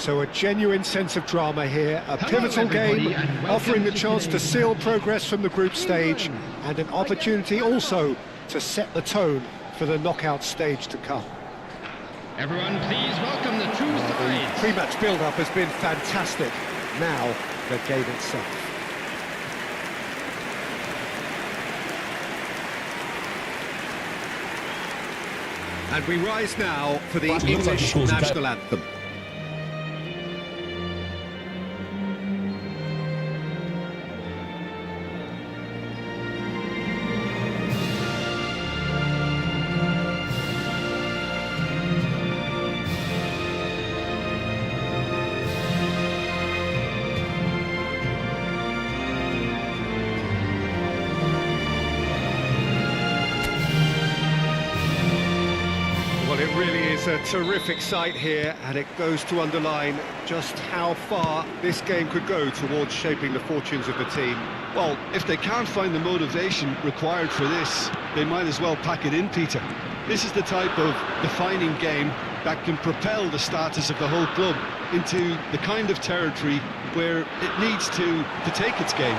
So a genuine sense of drama here, a pivotal game, offering the chance to seal progress from the group stage and an opportunity also to set the tone for the knockout stage to come. Everyone, please welcome the two sides. The pre-match build-up has been fantastic. Now, the game itself. And we rise now for the English national anthem. Well, it really is a terrific sight here, and it goes to underline just how far this game could go towards shaping the fortunes of the team. Well, if they can't find the motivation required for this, they might as well pack it in, Peter. This is the type of defining game that can propel the status of the whole club into the kind of territory where it needs to take its game.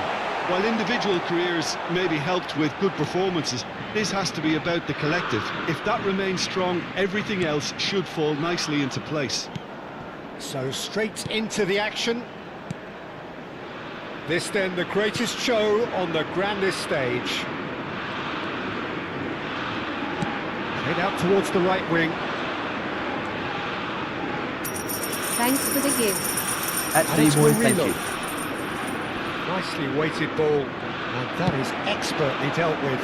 While individual careers may be helped with good performances, this has to be about the collective. If that remains strong, everything else should fall nicely into place. So straight into the action. This then the greatest show on the grandest stage. Head out towards the right wing. Thanks for the gift. At Dboy, thank you. Nicely weighted ball, and that is expertly dealt with.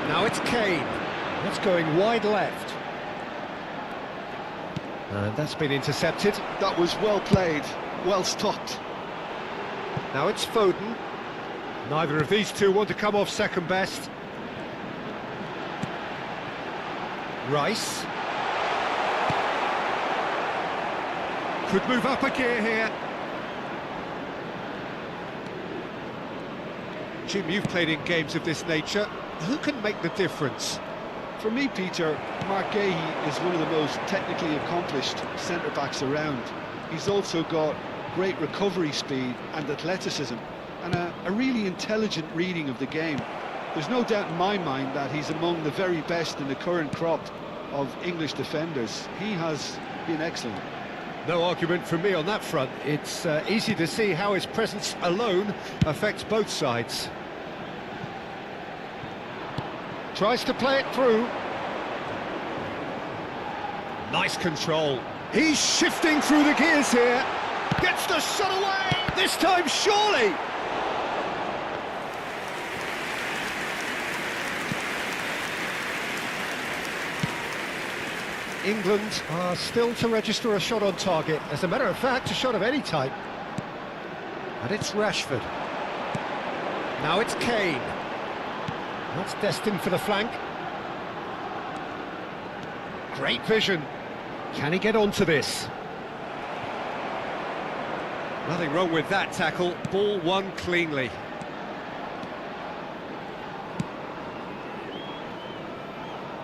Now it's Kane. That's going wide left. And that's been intercepted. That was well played, well stopped. Now it's Foden. Neither of these two want to come off second best. Rice. Could move up a gear here. Jim, you've played in games of this nature. Who can make the difference? For me, Peter, Mark Gahey is one of the most technically accomplished centre-backs around. He's also got great recovery speed and athleticism, and a really intelligent reading of the game. There's no doubt in my mind that he's among the very best in the current crop of English defenders. He has been excellent. No argument from me on that front. It's easy to see how his presence alone affects both sides. Tries to play it through. Nice control. He's shifting through the gears here. Gets the shot away! This time, surely! England are still to register a shot on target. As a matter of fact, a shot of any type. And it's Rashford. Now it's Kane. That's destined for the flank. Great vision. Can he get onto this? Nothing wrong with that tackle. Ball won cleanly.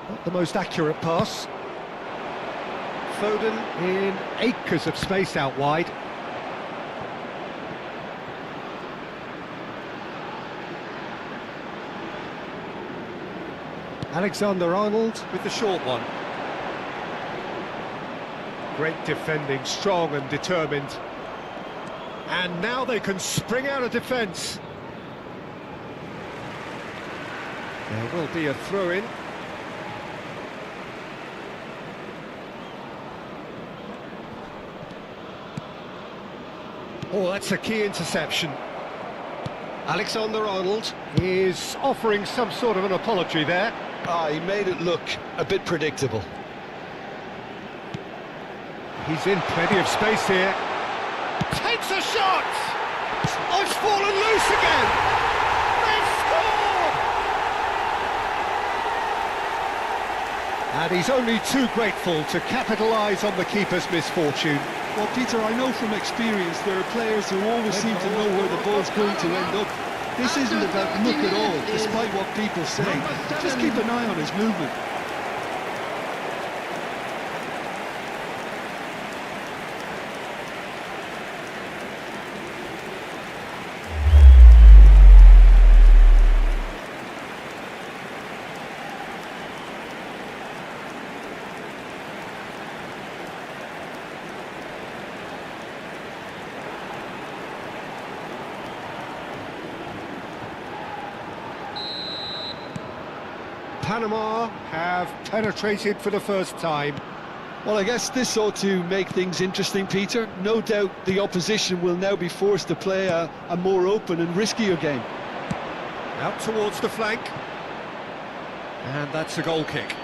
Not the most accurate pass. Foden in acres of space out wide. Alexander-Arnold with the short one. Great defending, strong and determined. And now they can spring out of defence. There will be a throw-in. Oh, that's a key interception. Alexander-Arnold is offering some sort of an apology there. He made it look a bit predictable. He's in plenty of space here. Takes a shot! Oh, it's fallen loose again! They've scored! And he's only too grateful to capitalise on the keeper's misfortune. Well, Peter, I know from experience there are players who always seem to know where the ball's going to end up. This isn't about luck at all, despite what people say. Just keep an eye on his movement. Panama have penetrated for the first time. Well, I guess this ought to make things interesting, Peter. No doubt the opposition will now be forced to play a more open and riskier game. Out towards the flank. And that's a goal kick.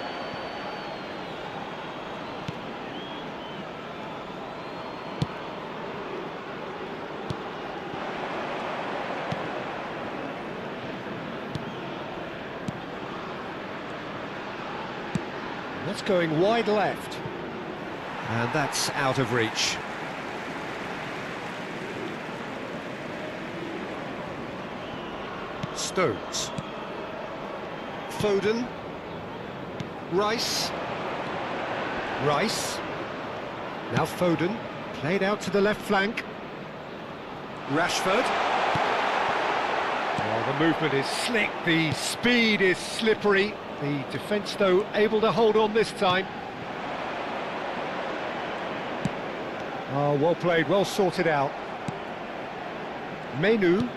That's going wide left. And that's out of reach. Stones. Foden. Rice. Rice. Now Foden. Played out to the left flank. Rashford. Oh, the movement is slick, the speed is slippery. The defence, though, able to hold on this time. Oh, well played, well sorted out. Menu.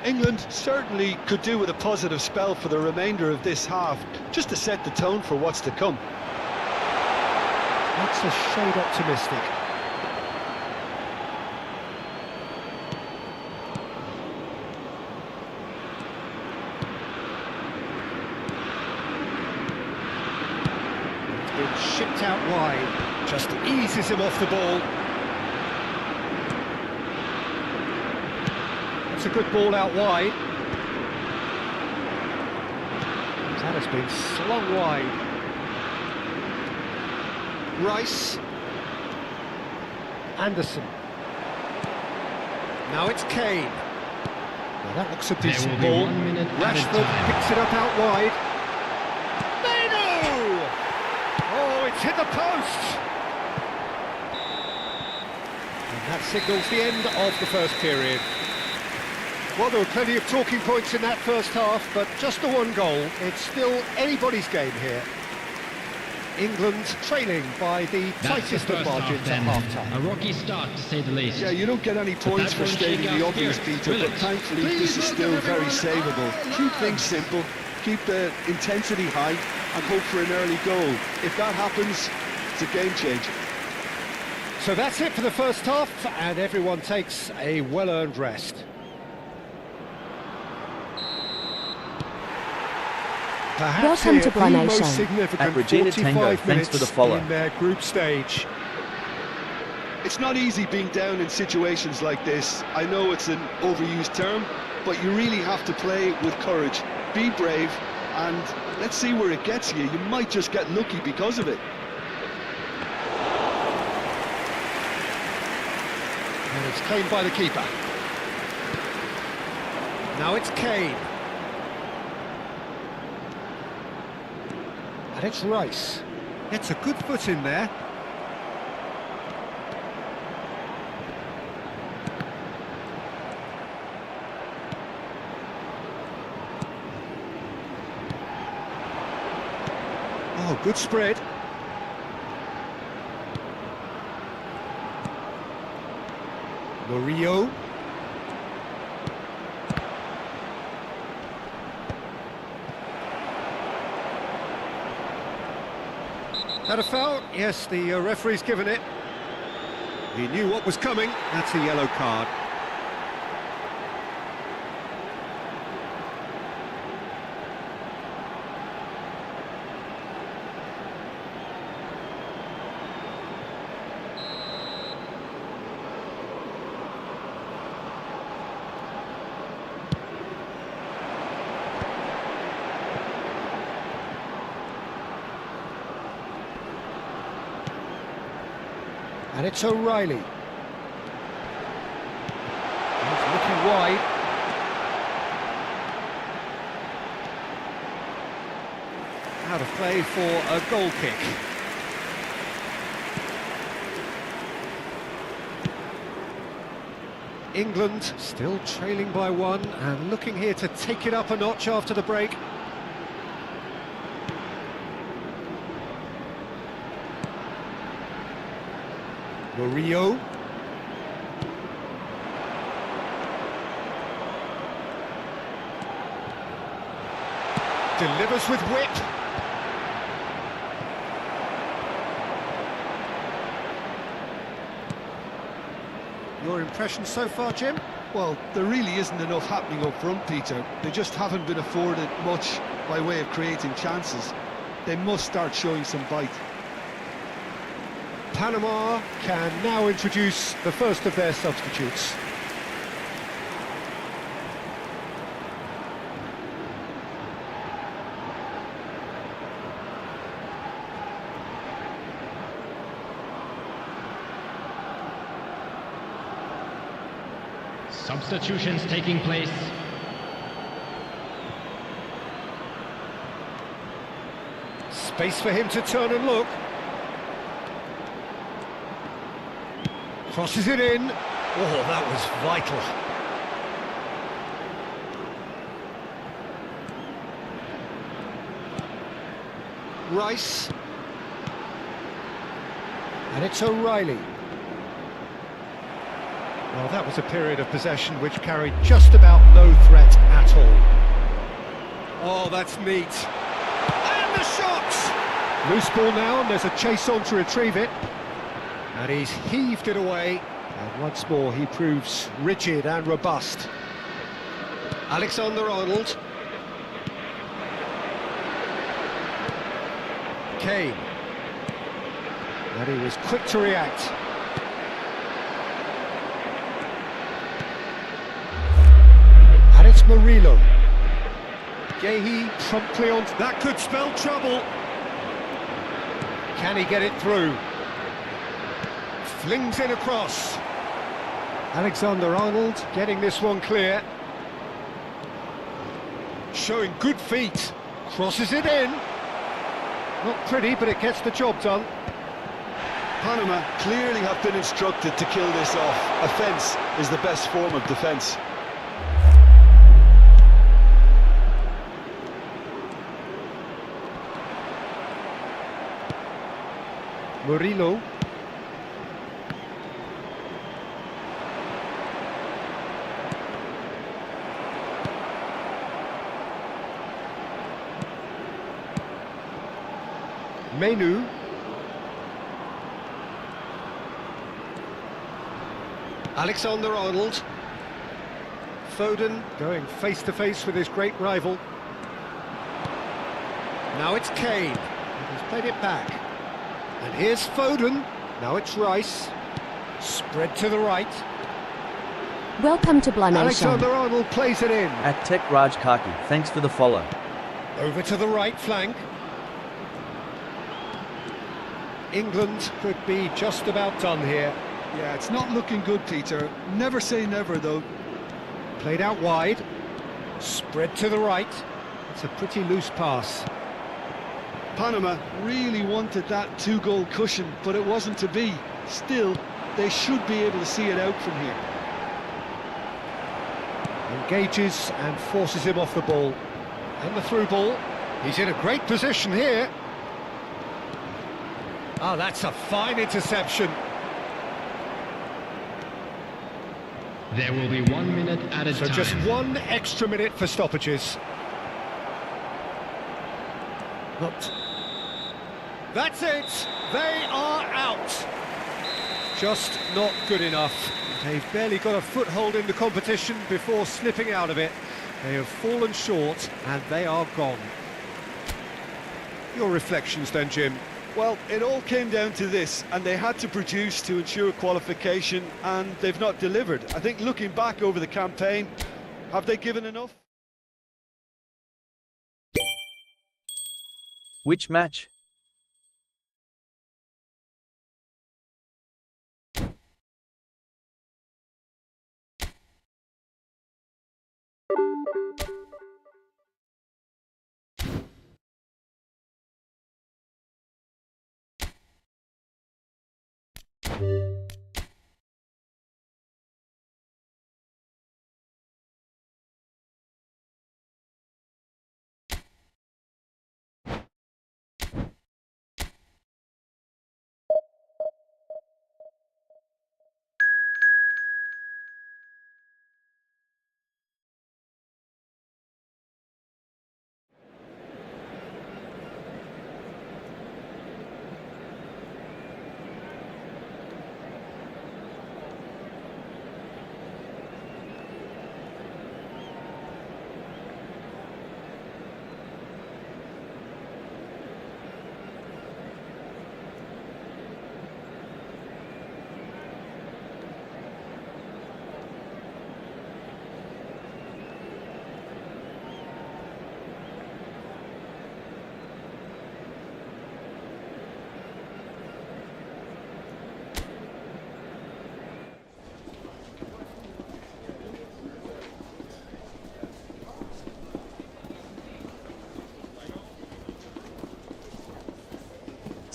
England certainly could do with a positive spell for the remainder of this half, just to set the tone for what's to come. That's a shade optimistic. Been shipped out wide, just eases him off the ball. That's a good ball out wide. That has been slung wide. Rice. Anderson. Now it's Kane. Now that looks a decent ball. Rashford picks it up out wide. Oh, it's hit the post! And that signals the end of the first period. Well, there were plenty of talking points in that first half, but just the one goal. It's still anybody's game here. England trailing by the tightest of margins at half-time. A rocky start, to say the least. Yeah, you don't get any points for stating the obvious, Peter, but thankfully this is still very savable. Keep things simple, keep the intensity high, and hope for an early goal. If that happens, it's a game changer. So that's it for the first half, and everyone takes a well-earned rest. Perhaps Welcome here, to Dboy the Nation. most significant At Regina 45 Tango, minutes thanks for the follow. in their group stage. It's not easy being down in situations like this. I know it's an overused term, but you really have to play with courage. Be brave, and let's see where it gets you. You might just get lucky because of it. And it's claimed by the keeper. Now it's Kane. And it's Rice. It's a good foot in there. Oh, good spread. Murillo. That a foul? Yes, the referee's given it. He knew what was coming. That's a yellow card. And it's O'Reilly. He's looking wide. Out of play for a goal kick. England still trailing by one and looking here to take it up a notch after the break. Murillo. Delivers with whip. Your impression so far, Jim? Well, there really isn't enough happening up front, Peter. They just haven't been afforded much by way of creating chances. They must start showing some bite. Panama can now introduce the first of their substitutes. Substitutions taking place. Space for him to turn and look. Crosses it in. Oh, that was vital. Rice. And it's O'Reilly. Well, that was a period of possession which carried just about no threat at all. Oh, that's neat. And the shot! Loose ball now, and there's a chase on to retrieve it. And he's heaved it away. And once more, he proves rigid and robust. Alexander-Arnold. Kane. And he was quick to react. And it's Murillo. Gehi promptly on. That could spell trouble. Can he get it through? Flings in across. Alexander-Arnold getting this one clear. Showing good feet. Crosses it in. Not pretty, but it gets the job done. Panama clearly have been instructed to kill this off. Offence is the best form of defence. Murillo. Menu. Alexander-Arnold. Foden going face to face with his great rival. Now it's Kane. He's played it back. And here's Foden. Now it's Rice. Spread to the right. Welcome to Blah Nation. Alexander-Arnold plays it in. At Tech Raj Kaki, thanks for the follow. Over to the right flank. England could be just about done here. Yeah, it's not looking good, Peter. Never say never, though. Played out wide. Spread to the right. It's a pretty loose pass. Panama really wanted that two-goal cushion, but it wasn't to be. Still, they should be able to see it out from here. Engages and forces him off the ball. And the through ball. He's in a great position here. Oh, that's a fine interception. There will be 1 minute added time. So just 1 extra minute for stoppages. Not. That's it! They are out! Just not good enough. They've barely got a foothold in the competition before slipping out of it. They have fallen short and they are gone. Your reflections then, Jim? Well, it all came down to this, and they had to produce to ensure qualification, and they've not delivered. I think looking back over the campaign, have they given enough? Which match?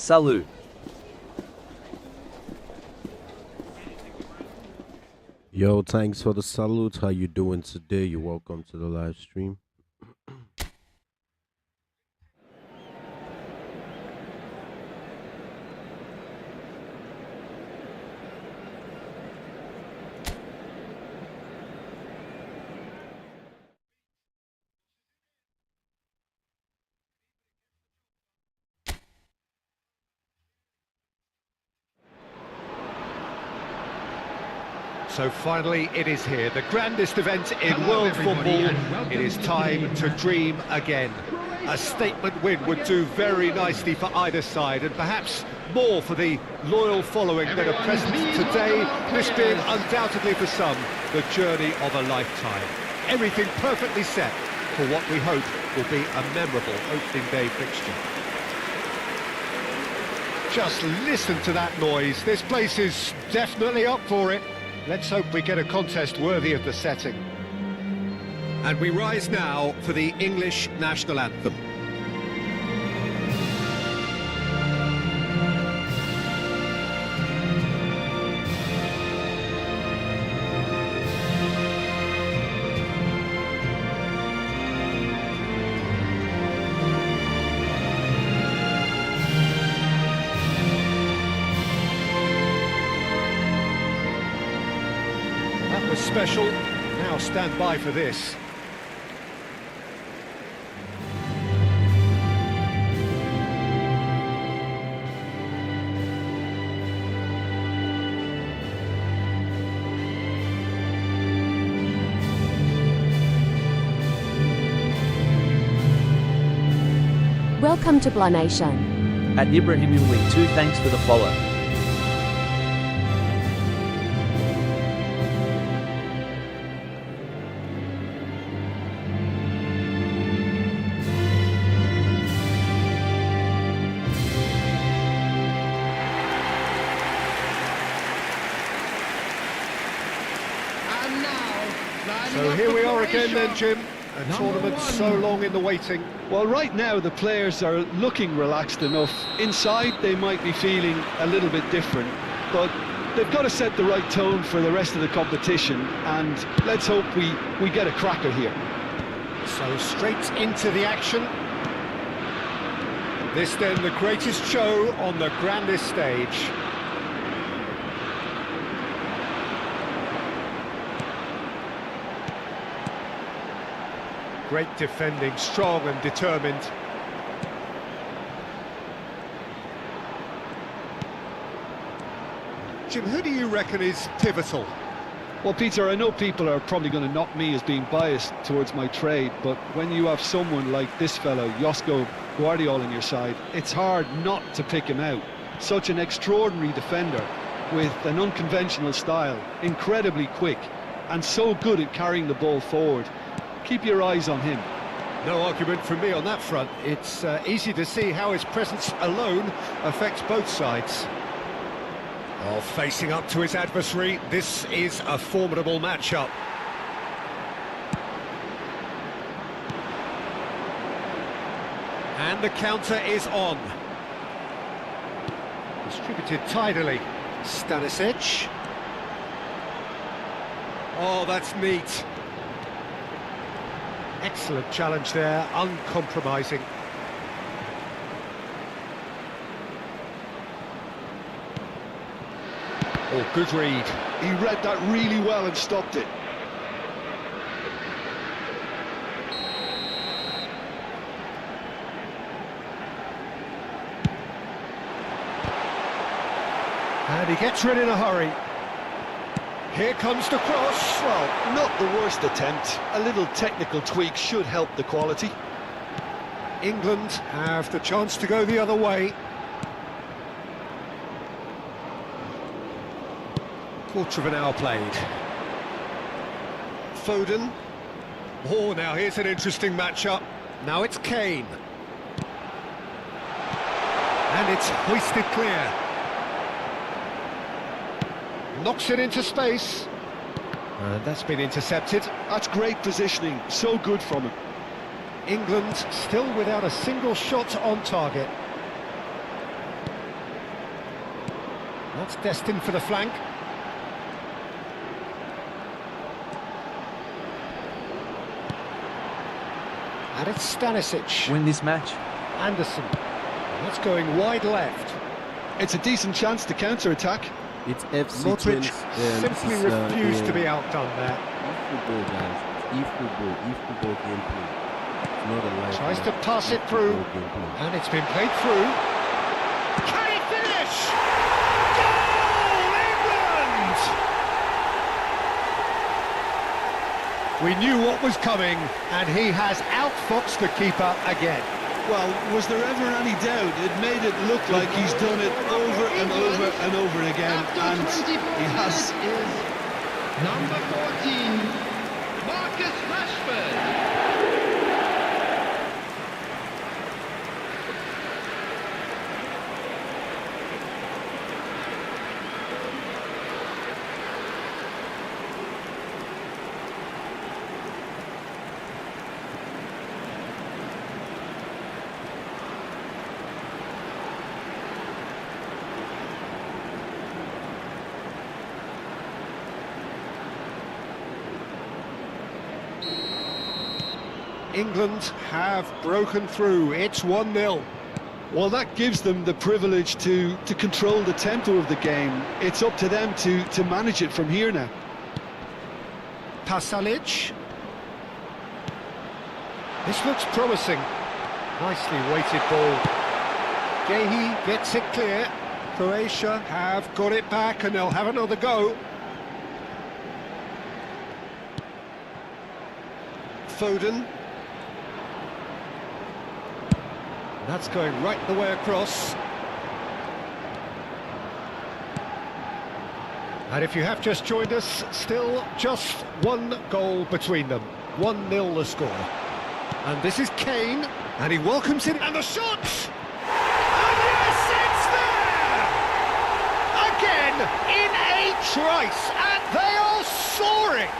Salut. Yo, thanks for the salute. How you doing today? You're welcome to the live stream. So finally it is here, the grandest event in Hello, world everybody, football. and welcome It is to the time game. to dream again. A statement win would do very nicely for either side, and perhaps more for the loyal following that are Everyone, present please today, welcome our this being players. undoubtedly for some the journey of a lifetime. Everything perfectly set for what we hope will be a memorable opening day fixture. Just listen to that noise. This place is definitely up for it. Let's hope we get a contest worthy of the setting. And we rise now for the English national anthem. That was special. Now stand by for this. Welcome to Blah Nation. At Ibrahimullah 2, thanks for the follow. And now, lining So up here for we are again then, Croatia. Jim. A Number tournament one. so long in the waiting. Well, right now the players are looking relaxed enough. Inside they might be feeling a little bit different, but they've got to set the right tone for the rest of the competition, and let's hope we get a cracker here. So straight into the action. This then the greatest show on the grandest stage. Great defending, strong and determined. Jim, who do you reckon is pivotal? Well, Peter, I know people are probably going to knock me as being biased towards my trade, but when you have someone like this fellow, Josko Guardiola, on your side, it's hard not to pick him out. Such an extraordinary defender with an unconventional style, incredibly quick, and so good at carrying the ball forward. Keep your eyes on him. No argument from me on that front. It's easy to see how his presence alone affects both sides. Oh, facing up to his adversary, this is a formidable matchup. And the counter is on. Distributed tidily. Stanisic. Oh, that's neat. Excellent challenge there, uncompromising. Oh, good read. He read that really well and stopped it. And he gets rid in a hurry. Here comes the cross. Well, not the worst attempt. A little technical tweak should help the quality. England have the chance to go the other way. Quarter of an hour played. Foden. Oh, now here's an interesting matchup. Now it's Kane. And it's hoisted clear. Knocks it into space. That's been intercepted. That's great positioning. So good from him. England still without a single shot on target. That's destined for the flank. And it's Stanisic. Win this match. Anderson. That's going wide left. It's a decent chance to counter-attack. It's FC Modric Twins, simply refused to be outdone there. E-football, guys. E-football gameplay. It's not a live Tries to game. pass it through. E-football gameplay. And it's been played through. Can he finish? Goal, England! We knew what was coming, and he has outfoxed the keeper again. Well, was there ever any doubt? It made it look like he's done it over and over and over again, and he has. Is number 14, Marcus Rashford. England have broken through. It's 1-0. Well, that gives them the privilege to control the tempo of the game. It's up to them to manage it from here now. Pasalic. This looks promising. Nicely weighted ball. Gehi gets it clear. Croatia have got it back and they'll have another go. Foden. That's going right the way across. And if you have just joined us, still just one goal between them. 1-0 the score. And this is Kane, and he welcomes it, and the shot! And yes, it's there! Again, in a trice, and they are soaring!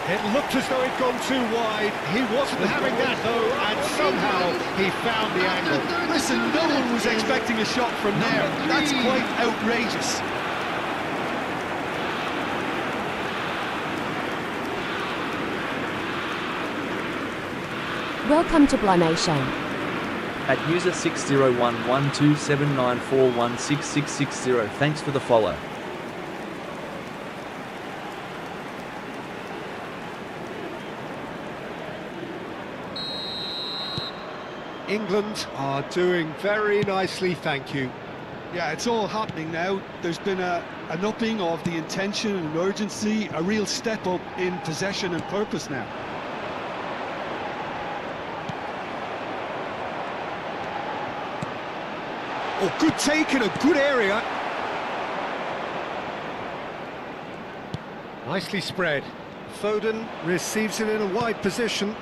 It looked as though he'd gone too wide. He wasn't having that though, and somehow he found the angle. Listen, no one was expecting a shot from there. That's quite outrageous. Welcome to Blah Nation. At user 6011279416660. Thanks for the follow. England are doing very nicely, thank you. Yeah, it's all happening now. There's been an upping of the intention and urgency, a real step up in possession and purpose now. Oh, good take in a good area. Nicely spread. Foden receives it in a wide position.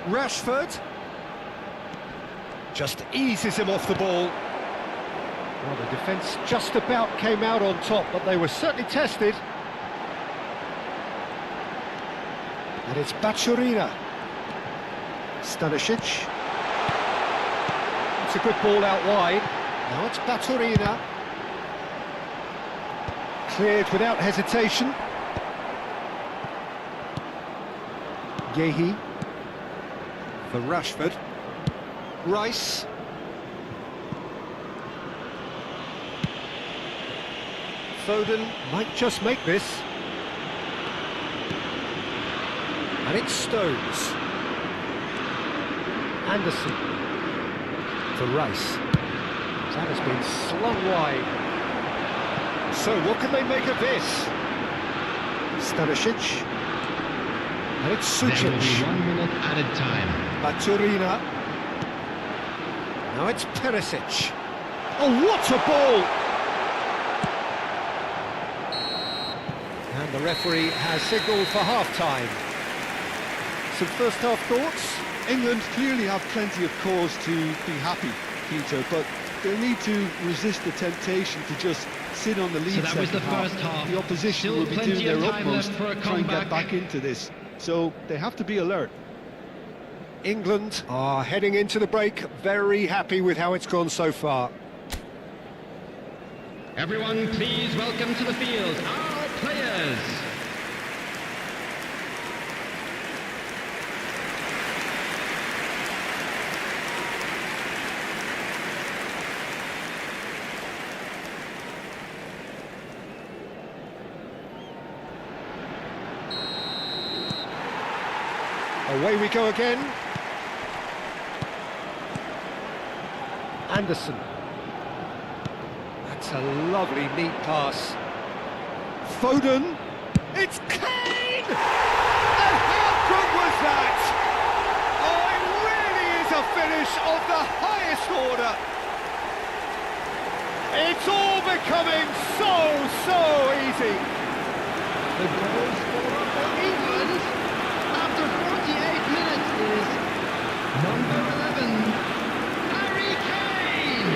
Rashford just eases him off the ball. Well, the defence just about came out on top, but they were certainly tested. And it's Bacciorina. Stanisic. It's a good ball out wide. Now it's Bacciorina. Cleared without hesitation. Gehi. For Rashford. Rice. Foden might just make this. And it's Stones. Anderson. For Rice. That has been slung wide. So what can they make of this? Stanisic. And it's There will be Sucic. 1 minute added time. Bacciorina. Now it's Perisic. Oh, what a ball! And the referee has signalled for half-time. Some first-half thoughts? England clearly have plenty of cause to be happy, Peter, but they need to resist the temptation to just sit on the lead. So that was the second first half. The opposition Still will be plenty doing of their time utmost left for a to try and get comeback. back into this. So they have to be alert. England are heading into the break, very happy with how it's gone so far. Everyone, please welcome to the field our players. Away we go again. Anderson. That's a lovely, neat pass. Foden. It's Kane! And how good was that? Oh, it really is a finish of the highest order. It's all becoming so easy. The goal scorer for England after 48 minutes is number 11, Harry Kane!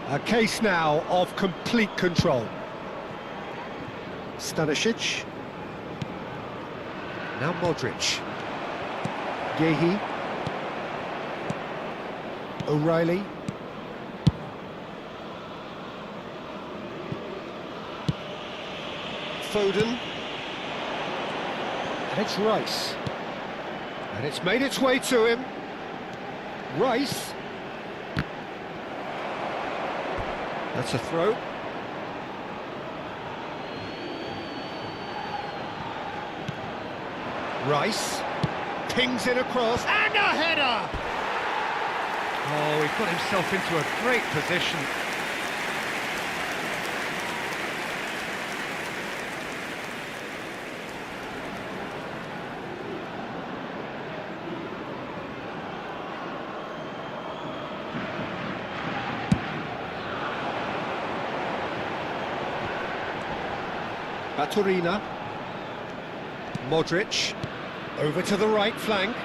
A case now of complete control. Stanisic. Now Modric. Yehi. O'Reilly. Foden. And it's Rice. And it's made its way to him. Rice. That's a throw. Rice pings it across and a header! Oh, he put himself into a great position. Baturina. Modric. Over to the right flank.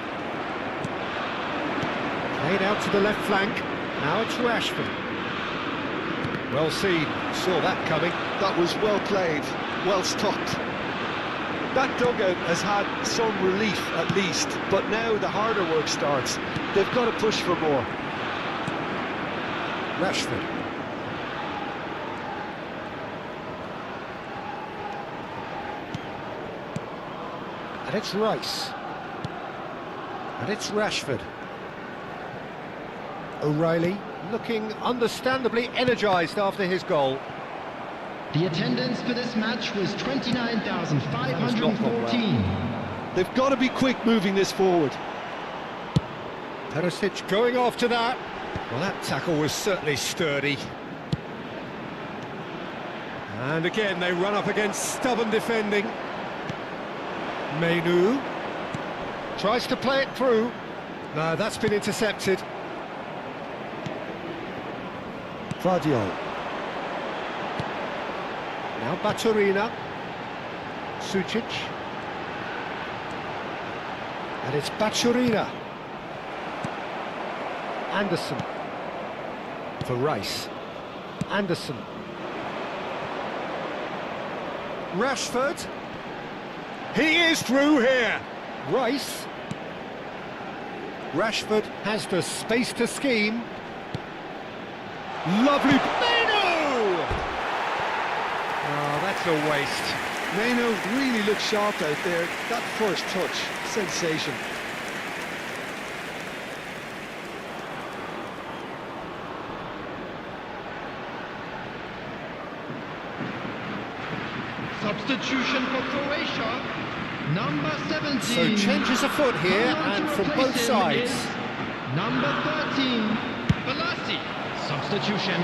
Played out to the left flank. Now it's Rashford. Well seen. Saw that coming. That was well played, well stopped. That dugout has had some relief at least, but now the harder work starts. They've got to push for more. Rashford. And it's Rice. And it's Rashford. O'Reilly looking understandably energised after his goal. The attendance for this match was 29,514. They've got to be quick moving this forward. Perisic going after that. Well, that tackle was certainly sturdy. And again, they run up against stubborn defending. Mainu tries to play it through. No, that's been intercepted. Vardiol. Now Baturina. Sucic. And it's Baturina. Anderson. For Rice. Anderson. Rashford. He is through here. Rice. Rashford has the space to scheme. Lovely. Mainu! Oh, that's a waste. Mainu really looked sharp out there. That first touch, sensation. Substitution for Croatia, number 17. So changes afoot here, Coming on and to from replace both him sides. is number 13, Balassi. Substitution.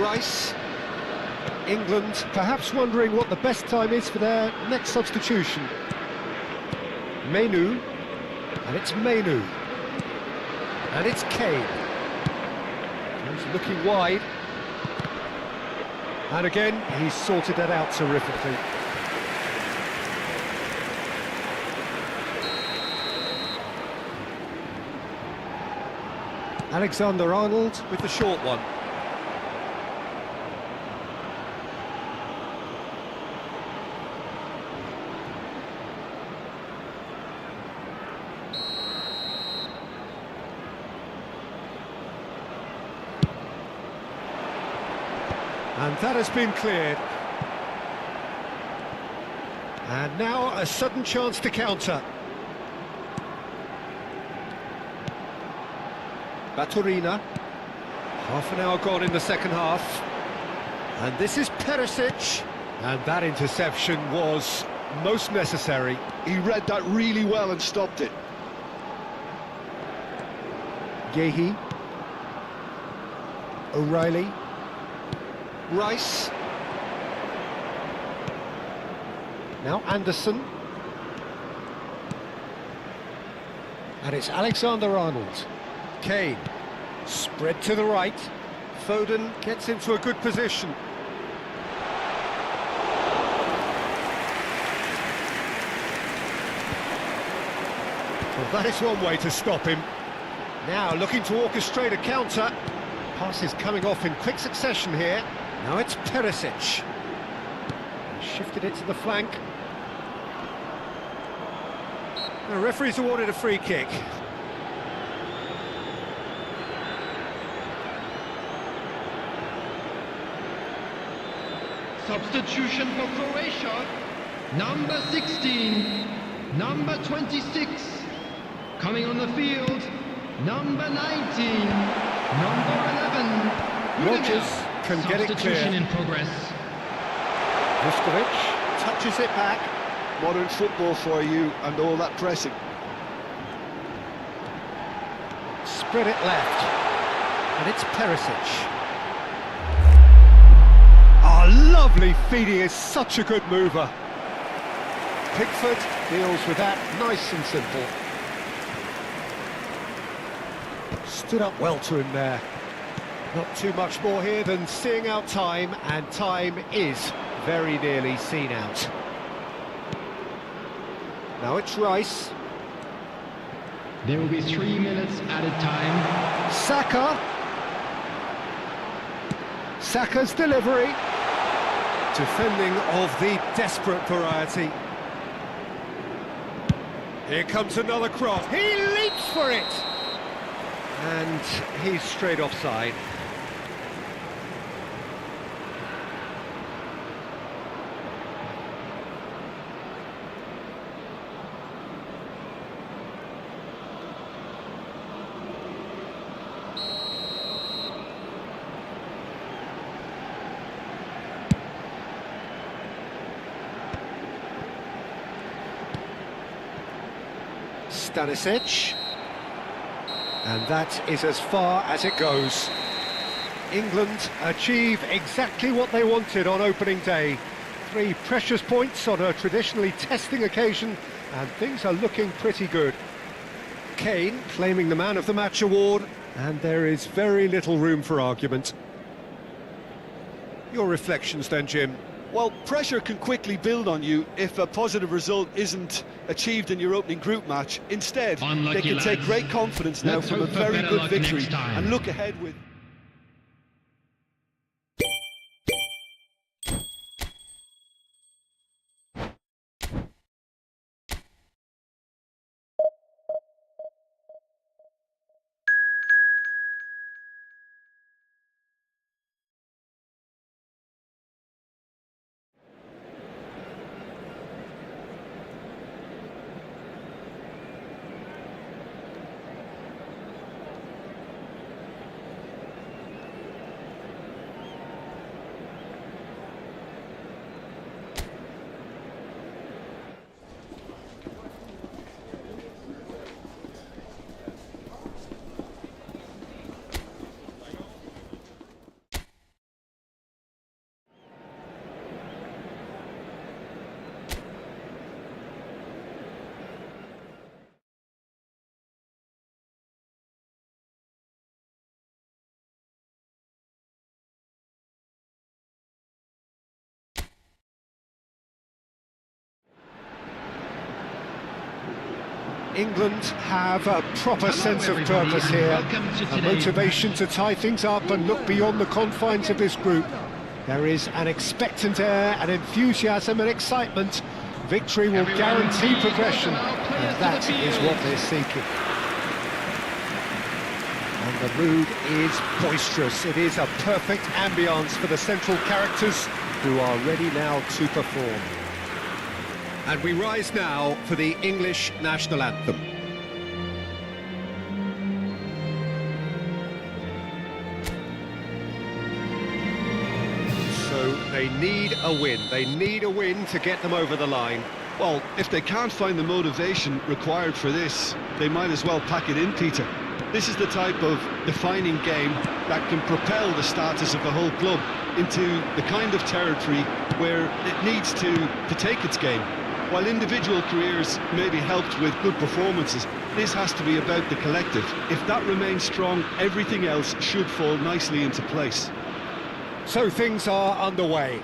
Rice. England perhaps wondering what the best time is for their next substitution. Menu, and it's Menu. And it's Kane. He's looking wide. And again, he's sorted that out terrifically. Alexander-Arnold with the short one. And that has been cleared. And now a sudden chance to counter. Baturina. Half an hour gone in the second half. And this is Perisic. And that interception was most necessary. He read that really well and stopped it. Yehi. O'Reilly. Rice. Now Anderson. And it's Alexander-Arnold. Kane. Spread to the right. Foden gets into a good position. Well, that is one way to stop him. Now looking to orchestrate a counter. Pass is coming off in quick succession here. Now it's Perisic. Shifted it to the flank. The referee's awarded a free kick. Substitution for Croatia. Number 16. Number 26. Coming on the field. Number 19. Number 11. Rogers can get it clear. Substitution in progress. Vuskovic touches it back. Modern football for you and all that pressing. Spread it left. And it's Perisic. Lovely feed, he is such a good mover. Pickford deals with that nice and simple. Stood up well to him there. Not too much more here than seeing out time, and time is very nearly seen out. Now it's Rice. There will be 3 minutes added time. Saka. Saka's delivery. Defending of the desperate variety. Here comes another cross. He leaps for it! And he's straight offside. Stanisic, and that is as far as it goes. England achieve exactly what they wanted on opening day. 3 precious points on a traditionally testing occasion, and things are looking pretty good. Kane claiming the Man of the Match award, and there is very little room for argument. Your reflections then, Jim? Well, pressure can quickly build on you if a positive result isn't achieved in your opening group match. Instead, Unlucky they can take lads. great confidence now Let's from a hope for very better good luck victory next time. and look ahead with... England have a proper Hello, sense of everybody, purpose and here, welcome to a today's motivation to tie things up and look beyond the confines of this group. There is an expectant air, an enthusiasm and excitement. Victory will guarantee progression, and that is what they're seeking. And the mood is boisterous. It is a perfect ambience for the central characters who are ready now to perform. And we rise now for the English national anthem. So they need a win. They need a win to get them over the line. Well, if they can't find the motivation required for this, they might as well pack it in, Peter. This is the type of defining game that can propel the starters of the whole club into the kind of territory where it needs to take its game. While individual careers may be helped with good performances, this has to be about the collective. If that remains strong, everything else should fall nicely into place. So things are underway.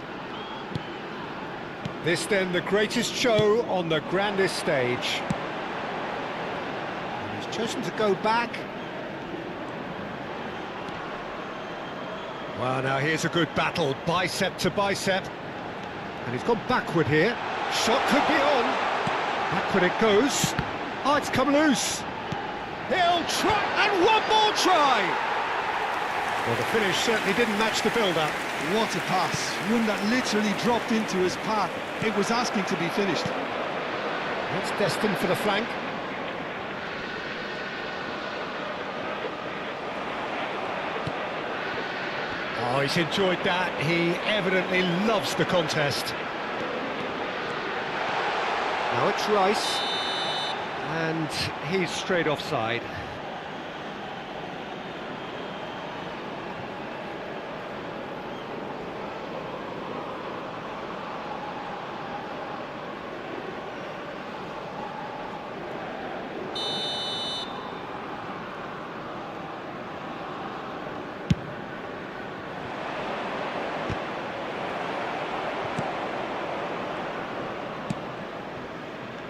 This then the greatest show on the grandest stage. And he's chosen to go back. Well, now here's a good battle, bicep to bicep. And he's gone backward here. Shot could be on. Backward it goes. Oh, it's come loose. He'll try, and one more try. Well, the finish certainly didn't match the build-up. What a pass, one that literally dropped into his path. It was asking to be finished. It's destined for the flank. Oh, he's enjoyed that. He evidently loves the contest. Now it's Rice. And he's straight offside.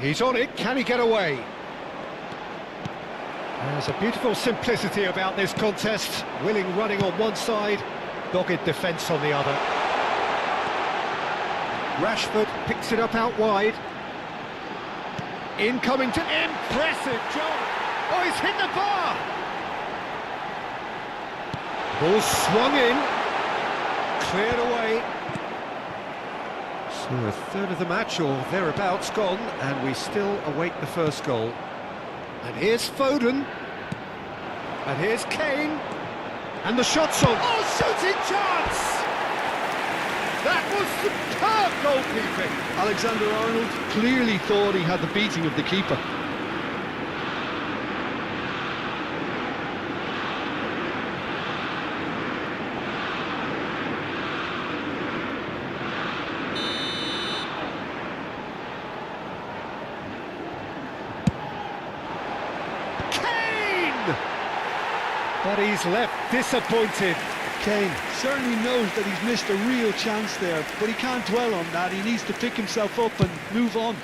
He's on it, can he get away? There's a beautiful simplicity about this contest. Willing running on one side, dogged defence on the other. Rashford picks it up out wide. Incoming to impressive job. Oh, he's hit the bar. Ball swung in, cleared away. So a third of the match or thereabouts gone, and we still await the first goal. And here's Foden. And here's Kane. And the shot's on. Oh, shooting chance! That was superb goalkeeping. Alexander-Arnold clearly thought he had the beating of the keeper. But he's left disappointed. Kane certainly knows that he's missed a real chance there, but he can't dwell on that. He needs to pick himself up and move on.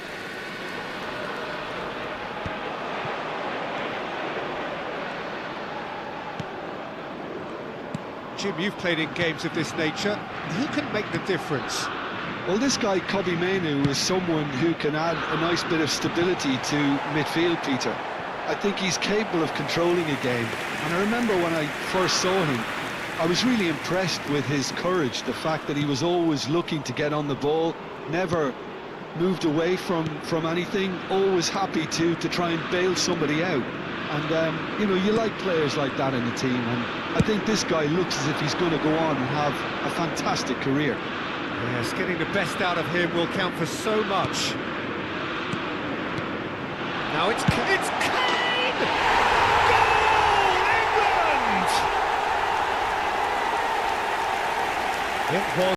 Jim, you've played in games of this nature. Who can make the difference? Well, this guy, Kobbie Mainoo, is someone who can add a nice bit of stability to midfield, Peter. I think he's capable of controlling a game, and I remember when I first saw him, I was really impressed with his courage, the fact that he was always looking to get on the ball, never moved away from anything, always happy to try and bail somebody out. And, you know, you like players like that in the team, and I think this guy looks as if he's going to go on and have a fantastic career. Yes, getting the best out of him will count for so much. Now it's Kane! Goal, England! It was